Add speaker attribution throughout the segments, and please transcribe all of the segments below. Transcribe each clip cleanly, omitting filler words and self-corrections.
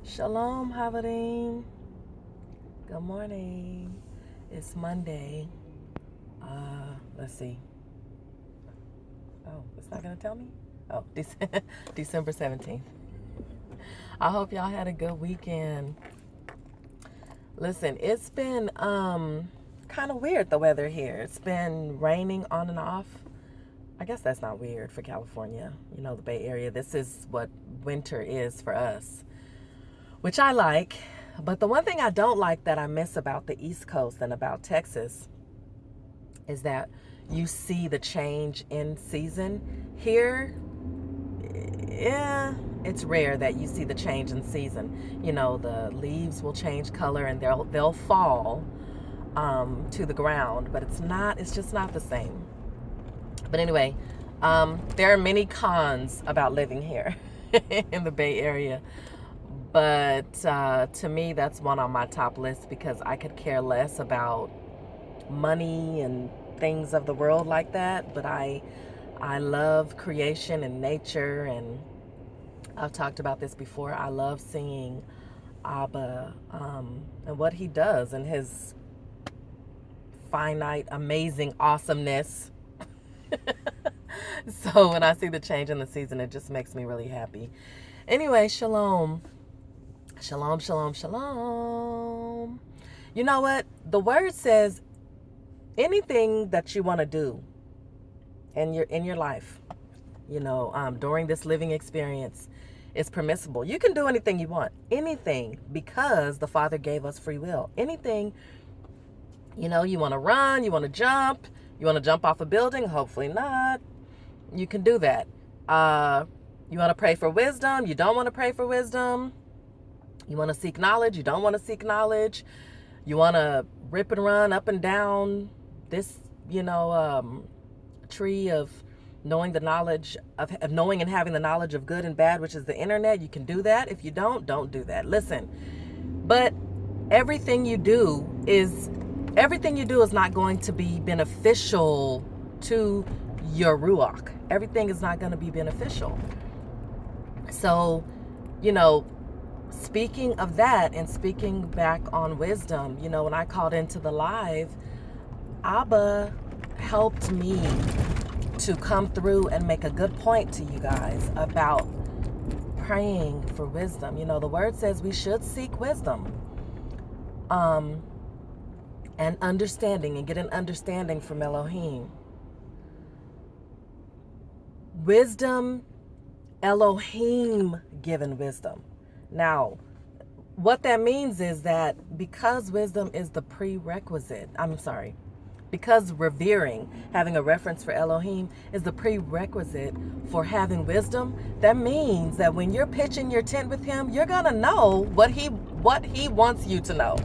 Speaker 1: Shalom, Havadim. Good morning. It's Monday. Let's see. Oh, it's not going to tell me? Oh, December 17th. I hope y'all had a good weekend. Listen, it's been kind of weird, the weather here. It's been raining on and off. I guess that's not weird for California. You know, the Bay Area. This is what winter is for us, which I like. But the one thing I don't like that I miss about the East Coast and about Texas is that you see the change in season. Here, yeah, it's rare that you see the change in season. You know, the leaves will change color and they'll fall to the ground, but it's just not the same. But anyway, there are many cons about living here in the Bay Area. But to me, that's one on my top list because I could care less about money and things of the world like that. But I love creation and nature, and I've talked about this before. I love seeing Abba and what he does and his finite, amazing awesomeness. So when I see the change in the season, it just makes me really happy. Anyway, shalom. Shalom, shalom, shalom. You know what? The word says anything that you want to do in your life, you know, during this living experience is permissible. You can do anything you want. Anything, because the Father gave us free will. Anything, you know, you want to run, you want to jump, you want to jump off a building, hopefully not. You can do that. You want to pray for wisdom, you don't want to pray for wisdom. You want to seek knowledge, you don't want to seek knowledge. You want to rip and run up and down this, you know, tree of knowing the knowledge of knowing and having the knowledge of good and bad, which is the internet. You can do that. If you don't do that. Listen, but everything you do is not going to be beneficial to your ruach. Everything is not going to be beneficial. So, you know, speaking of that and speaking back on wisdom, you know, when I called into the live, Abba helped me to come through and make a good point to you guys about praying for wisdom. You know, the word says we should seek wisdom and understanding and get an understanding from Elohim. Wisdom, Elohim given wisdom. Now, what that means is that because wisdom is the prerequisite, because revering, having a reference for Elohim is the prerequisite for having wisdom, that means that when you're pitching your tent with him, you're going to know what he wants you to know.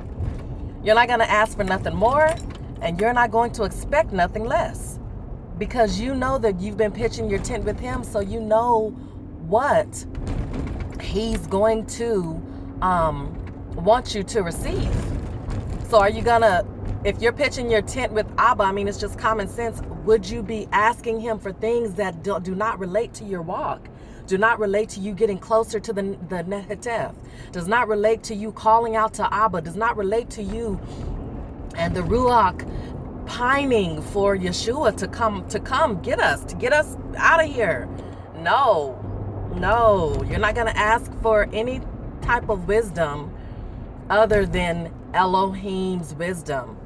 Speaker 1: You're not going to ask for nothing more, and you're not going to expect nothing less, because you know that you've been pitching your tent with him, so you know what he's going to want you to receive. So are you gonna, if you're pitching your tent with Abba, I mean, it's just common sense, would you be asking him for things that do not relate to your walk, do not relate to you getting closer to the Nehetef, does not relate to you calling out to Abba, does not relate to you and the Ruach pining for Yeshua to come get us out of here? No, you're not going to ask for any type of wisdom other than Elohim's wisdom,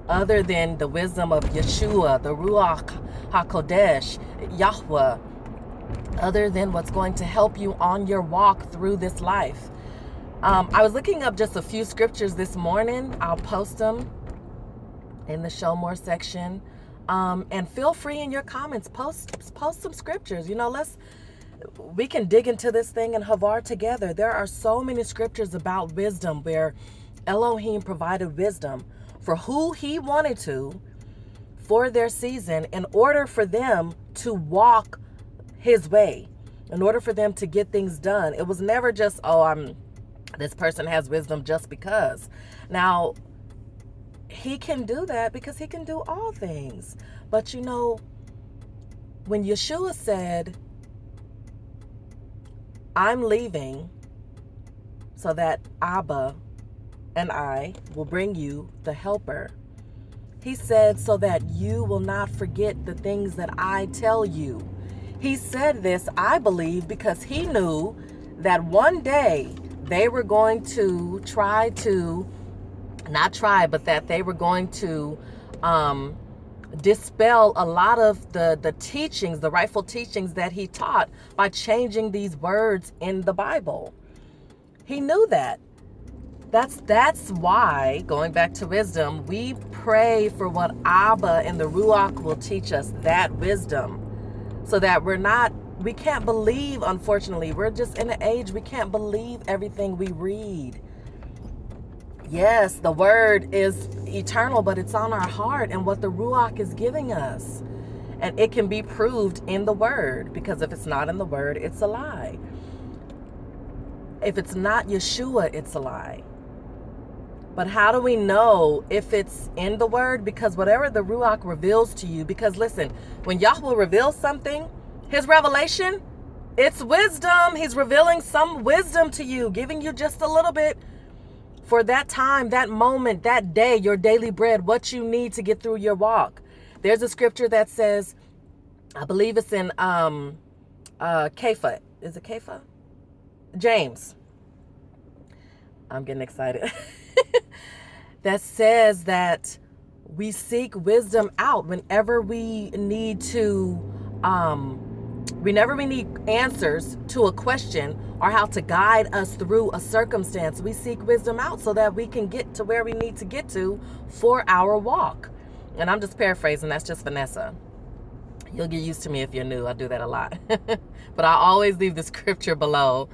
Speaker 1: other than the wisdom of Yeshua, the Ruach HaKodesh, YHWH, other than what's going to help you on your walk through this life. I was looking up just a few scriptures this morning. I'll post them in the show more section. And feel free in your comments, post some scriptures. You know, we can dig into this thing and havar together. There are so many scriptures about wisdom where Elohim provided wisdom for who he wanted to for their season in order for them to walk his way, in order for them to get things done. It was never just, this person has wisdom just because. Now, he can do that because he can do all things. But you know, when Yeshua said, I'm leaving so that Abba and I will bring you the helper. He said, so that you will not forget the things that I tell you. He said this, I believe, because he knew that one day they were going to that they were going to dispel a lot of the teachings, the rightful teachings that he taught by changing these words in the Bible. He knew that. That's why, going back to wisdom, we pray for what Abba and the Ruach will teach us, that wisdom, so that we can't believe, unfortunately. We're just in an age we can't believe everything we read. Yes, the word is eternal, but it's on our heart and what the Ruach is giving us. And it can be proved in the word, because if it's not in the word, it's a lie. If it's not Yeshua, it's a lie. But how do we know if it's in the word? Because whatever the Ruach reveals to you, because listen, when Yahweh reveals something, his revelation, it's wisdom. He's revealing some wisdom to you, giving you just a little bit for that time, that moment, that day, your daily bread, what you need to get through your walk. There's a scripture that says, I believe it's in Kepha. Is it Kepha? James. I'm getting excited. That says that we seek wisdom out whenever we need to, whenever we need answers to a question or how to guide us through a circumstance. We seek wisdom out so that we can get to where we need to get to for our walk. And I'm just paraphrasing. That's just Vanessa. You'll get used to me if you're new. I do that a lot. But I always leave the scripture below.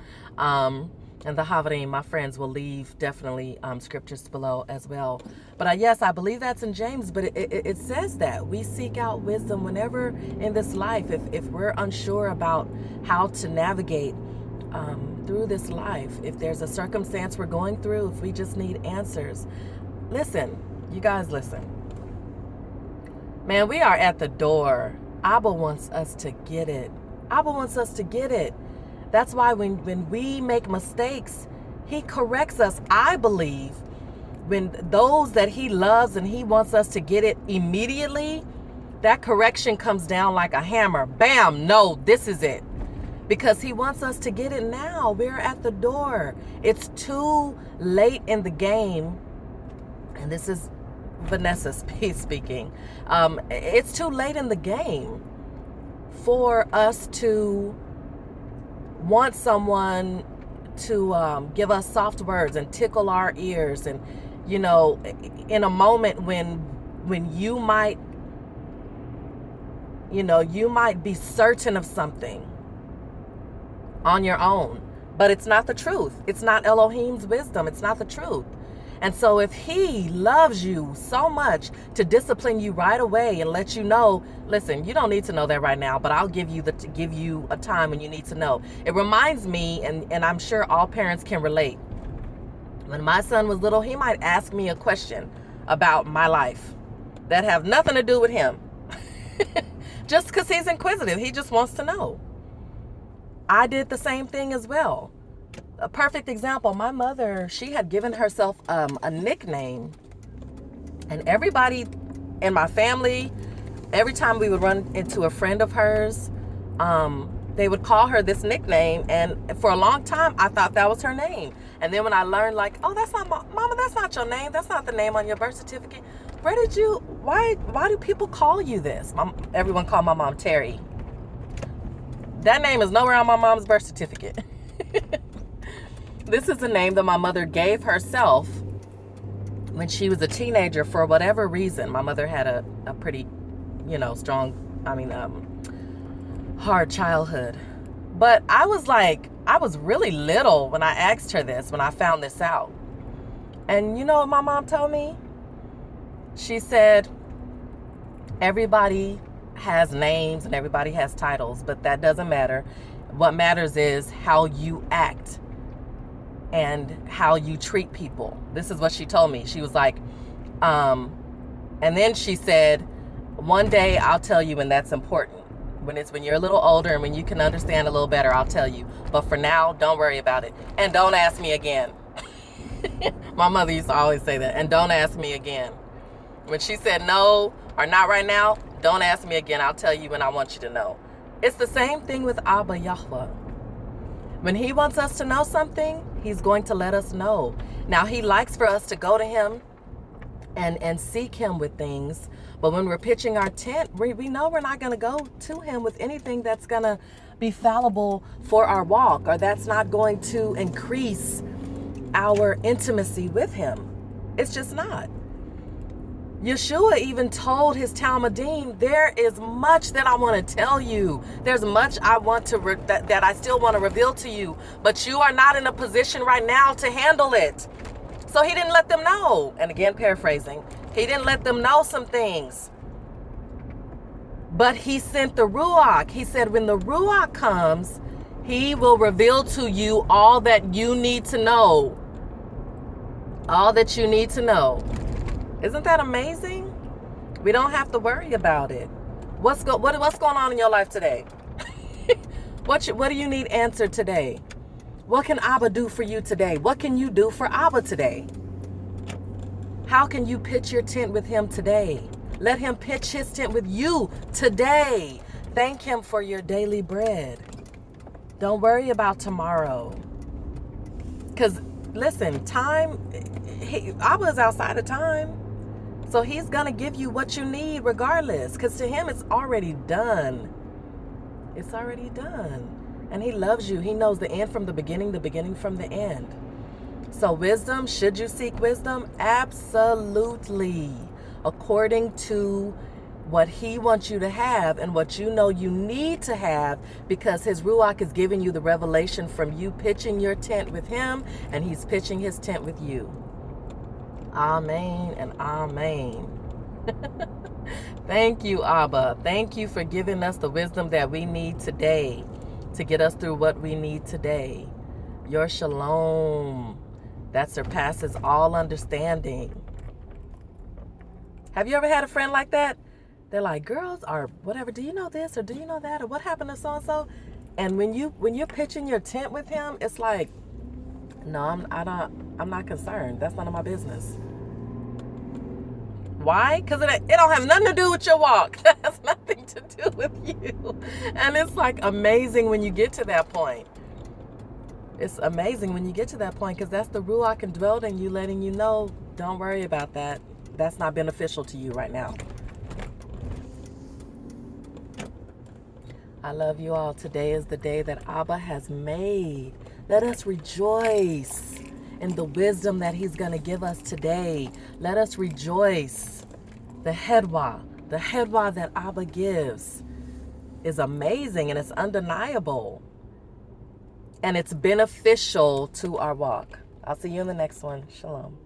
Speaker 1: And the Havarim, my friends, will leave definitely scriptures below as well. But yes, I believe that's in James, but it says that we seek out wisdom whenever in this life, if we're unsure about how to navigate through this life, if there's a circumstance we're going through, if we just need answers. Listen, you guys listen. Man, we are at the door. Abba wants us to get it. Abba wants us to get it. That's why when we make mistakes, he corrects us. I believe when those that he loves and he wants us to get it immediately, that correction comes down like a hammer. Bam, no, this is it. Because he wants us to get it now. We're at the door. It's too late in the game. And this is Vanessa speaking. It's too late in the game for us to want someone to give us soft words and tickle our ears, and in a moment when you might be certain of something on your own, but it's not the truth. It's not Elohim's wisdom. It's not the truth. And so if he loves you so much to discipline you right away and let you know, listen, you don't need to know that right now, but I'll give you a time when you need to know. It reminds me, and I'm sure all parents can relate. When my son was little, he might ask me a question about my life that have nothing to do with him. Just because he's inquisitive. He just wants to know. I did the same thing as well. A perfect example, my mother, she had given herself a nickname, and everybody in my family, every time we would run into a friend of hers, they would call her this nickname, and for a long time I thought that was her name. And then when I learned, like, oh, that's not Mama, that's not your name, that's not the name on your birth certificate. Why do people call you this? Everyone called my mom Terry. That name is nowhere on my mom's birth certificate. This is a name that my mother gave herself when she was a teenager for whatever reason. My mother had a pretty, strong, hard childhood. But I was really little when I asked her this, when I found this out. And you know what my mom told me? She said, everybody has names and everybody has titles, but that doesn't matter. What matters is how you act and how you treat people. This is what she told me. She was like, and then she said, one day I'll tell you when that's important. When you're a little older and when you can understand a little better, I'll tell you. But for now, don't worry about it. And don't ask me again. My mother used to always say that. And don't ask me again. When she said no or not right now, don't ask me again. I'll tell you when I want you to know. It's the same thing with Abba Yahweh. When he wants us to know something, he's going to let us know. Now, he likes for us to go to him and seek him with things. But when we're pitching our tent, we know we're not going to go to him with anything that's going to be fallible for our walk, or that's not going to increase our intimacy with him. It's just not. Yeshua even told his Talmudim, there is much that I want to tell you. There's much I want to that I still want to reveal to you, but you are not in a position right now to handle it. So he didn't let them know. And again, paraphrasing, he didn't let them know some things. But he sent the Ruach. He said, when the Ruach comes, he will reveal to you all that you need to know. All that you need to know. Isn't that amazing? We don't have to worry about it. What's going on in your life today? What do you need answered today? What can Abba do for you today? What can you do for Abba today? How can you pitch your tent with him today? Let him pitch his tent with you today. Thank him for your daily bread. Don't worry about tomorrow. Because, listen, Abba is outside of time. So he's going to give you what you need regardless. Because to him, it's already done. It's already done. And he loves you. He knows the end from the beginning from the end. So wisdom, should you seek wisdom? Absolutely. According to what he wants you to have and what you know you need to have, because his Ruach is giving you the revelation from you pitching your tent with him, and he's pitching his tent with you. Amen and amen. Thank you, Abba. Thank you for giving us the wisdom that we need today to get us through what we need today. Your shalom that surpasses all understanding. Have you ever had a friend like that? They're like, girls, or whatever, do you know this or do you know that, or what happened to so-and-so? And when you're pitching your tent with him, it's like, no, I'm not concerned. That's none of my business. Why? Because it don't have nothing to do with your walk. That has nothing to do with you. And it's like amazing when you get to that point. It's amazing when you get to that point, because that's the Ruach indwelled in you, letting you know, don't worry about that. That's not beneficial to you right now. I love you all. Today is the day that Abba has made. Let us rejoice in the wisdom that he's going to give us today. Let us rejoice. The CHEDWAH that Abba gives is amazing, and it's undeniable. And it's beneficial to our walk. I'll see you in the next one. Shalom.